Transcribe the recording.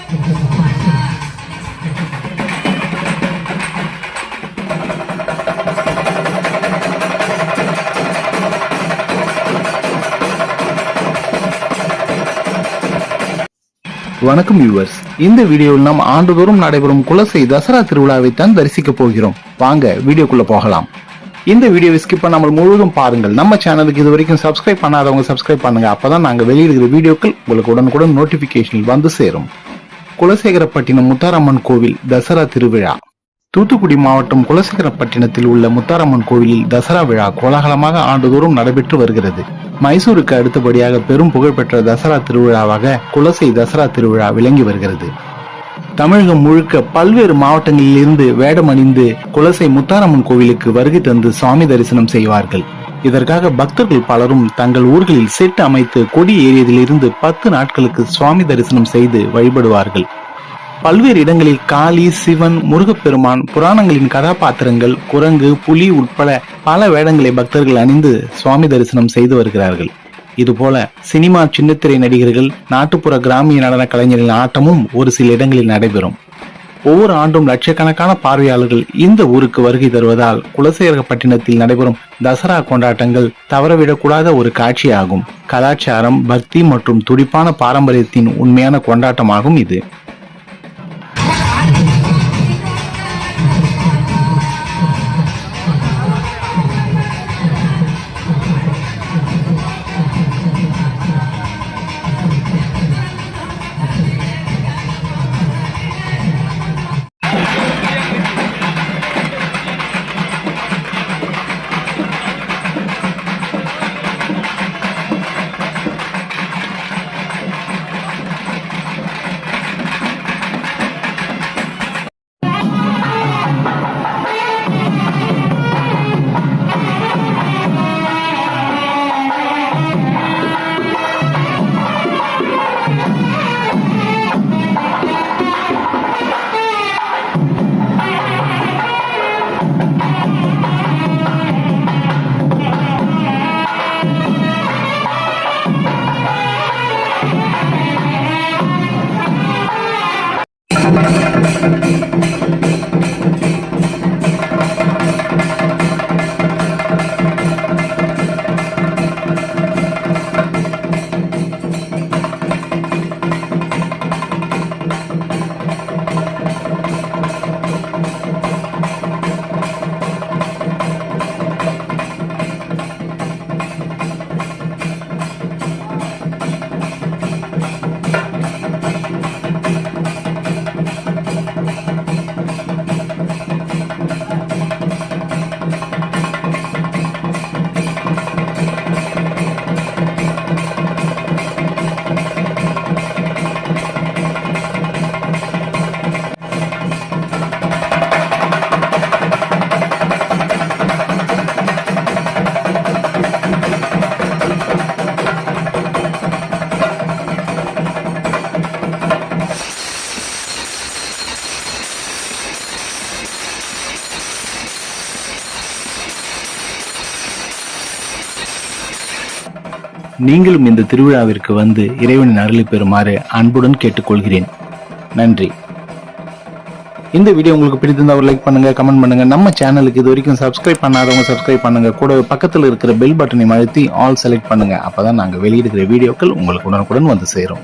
வணக்கம் வியூவர்ஸ், இந்த வீடியோவில் நாம் ஆண்டுதோறும் நடைபெறும் குலசை தசரா திருவிழாவை தான் தரிசிக்க போகிறோம். வாங்க வீடியோக்குள்ள போகலாம். இந்த வீடியோவை ஸ்கிப் பண்ணாமல் முழுவதும் பாருங்கள். நம்ம சேனலுக்கு இது வரைக்கும் சப்ஸ்கிரைப் பண்ணாதவங்க சப்ஸ்கிரைப் பண்ணுங்க. அப்பதான் நாங்க வெளியிடுகிற வீடியோக்கள் உங்களுக்கு உடனுக்குடன் நோட்டிபிகேஷனில் வந்து சேரும். குலசேகரப்பட்டினம் முத்தாரம்மன் கோவில் தசரா திருவிழா. தூத்துக்குடி மாவட்டம் குலசேகரப்பட்டினத்தில் உள்ள முத்தாரம்மன் கோவிலில் தசரா விழா கோலாகலமாக ஆண்டுதோறும் நடைபெற்று வருகிறது. மைசூருக்கு அடுத்தபடியாக பெரும் புகழ்பெற்ற தசரா திருவிழாவாக குலசை தசரா திருவிழா விளங்கி வருகிறது. தமிழகம் முழுக்க பல்வேறு மாவட்டங்களில் இருந்து வேடம் அணிந்து குலசை முத்தாரம்மன் கோவிலுக்கு வருகை தந்து சுவாமி தரிசனம் செய்வார்கள். இதற்காக பக்தர்கள் பலரும் தங்கள் ஊர்களில் செட் அமைத்து கொடி ஏறியதிலிருந்து 10 நாட்களுக்கு சுவாமி தரிசனம் செய்து வழிபடுவார்கள். பல்வேறு இடங்களில் காளி, சிவன், முருகப்பெருமான், புராணங்களின் கதாபாத்திரங்கள், குரங்கு, புலி உட்பட பல வேடங்களை பக்தர்கள் அணிந்து சுவாமி தரிசனம் செய்து வருகிறார்கள். இதுபோல சினிமா, சின்னத்திரை நடிகர்கள், நாட்டுப்புற கிராமிய நடன கலைஞர்களின் ஆட்டமும் ஒரு சில இடங்களில் நடைபெறும். ஒவ்வொரு ஆண்டும் லட்சக்கணக்கான பார்வையாளர்கள் இந்த ஊருக்கு வருகை தருவதால் குலசேகரப்பட்டினத்தில் நடைபெறும் தசரா கொண்டாட்டங்கள் தவறவிடக்கூடாத ஒரு காட்சியாகும். கலாச்சாரம், பக்தி மற்றும் துடிப்பான பாரம்பரியத்தின் உண்மையான கொண்டாட்டமாகும் இது. நீங்களும் இந்த திருவிழாவிற்கு வந்து இறைவனின் அருளை பெறுமாறு அன்புடன் கேட்டுக்கொள்கிறேன். நன்றி. இந்த வீடியோ உங்களுக்கு பிடித்திருந்தா ஒரு லைக் பண்ணுங்க, கமெண்ட் பண்ணுங்க. நம்ம சேனலுக்கு இது வரைக்கும் சப்ஸ்கிரைப் பண்ணாதவங்க சப்ஸ்கிரைப் பண்ணுங்க. கூட பக்கத்தில் இருக்கிற பெல் பட்டனை அழுத்தி ஆல் செலக்ட் பண்ணுங்க. அப்பதான் நாங்க வெளியிடுகிற வீடியோக்கள் உங்களுக்கு உடனுக்குடன் வந்து சேரும்.